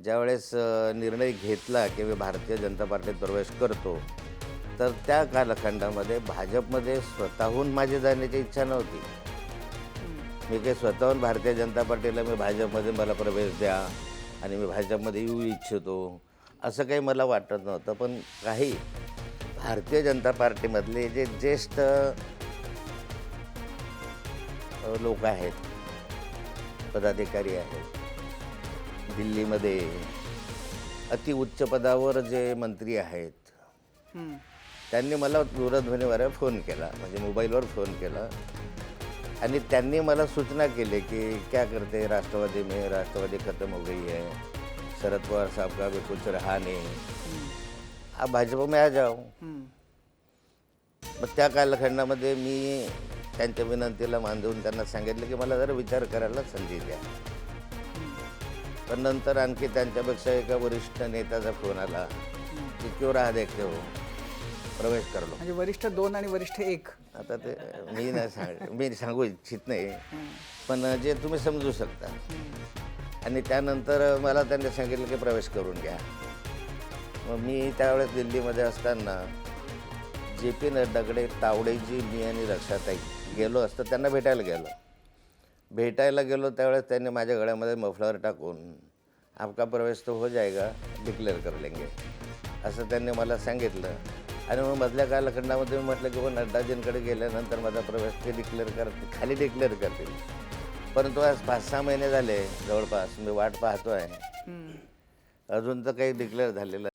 ज्यावेळेस निर्णय घेतला की मी भारतीय जनता पार्टीत प्रवेश करतो, तर त्या कालखंडामध्ये भाजपमध्ये स्वतःहून माझी जाण्याची इच्छा नव्हती. मी काही स्वतःहून भारतीय जनता पार्टीला मी भाजपमध्ये मला प्रवेश द्या आणि मी भाजपमध्ये येऊ इच्छितो, असं काही मला वाटत नव्हतं. पण काही भारतीय जनता पार्टीमधले जे ज्येष्ठ लोक आहेत, पदाधिकारी आहेत, दिल्लीमध्ये अतिउच्च पदावर जे मंत्री आहेत, त्यांनी मला दूरध्वनीवर फोन केला, म्हणजे मोबाईलवर फोन केला आणि त्यांनी मला सूचना केली कि क्या करते राष्ट्रवादी में, राष्ट्रवादी खत्म हो गई है, शरद पवार साहब का भी कुछ रहा नहीं, आप भाजपा में आ जाओ. मग त्या कालखंडामध्ये मी त्यांच्या विनंतीला मान देऊन त्यांना सांगितलं की मला जरा विचार करायला संधी द्या. पण नंतर आणखी त्यांच्यापेक्षा एका वरिष्ठ नेत्याचा फोन आला की क्यों राह देखते हो, प्रवेश करलो. म्हणजे वरिष्ठ 2 आणि वरिष्ठ 1. आता ते मी सांगू इच्छित नाही, पण जे तुम्ही समजू शकता. आणि त्यानंतर मला त्यांनी सांगितलं की प्रवेश करून घ्या. मग मी त्यावेळेस दिल्लीमध्ये असताना जे पी नड्डाकडे तावडेजी, मी आणि रक्षाताई गेलो असतं, त्यांना भेटायला गेलो त्यावेळेस त्यांनी माझ्या गळ्यामध्ये मफलर टाकून आपका प्रवेश तो हो जाएगा, डिक्लेअर कर लेंगे, असं त्यांनी मला सांगितलं. आणि मग मधल्या कालखंडामध्ये मी म्हटलं की नड्डाजींकडे गेल्यानंतर माझा प्रवेश ते खाली डिक्लेअर करतील. परंतु आज 5-6 महिने झाले जवळपास मी वाट पाहतो आहे, अजून तर काही डिक्लेअर झालेलं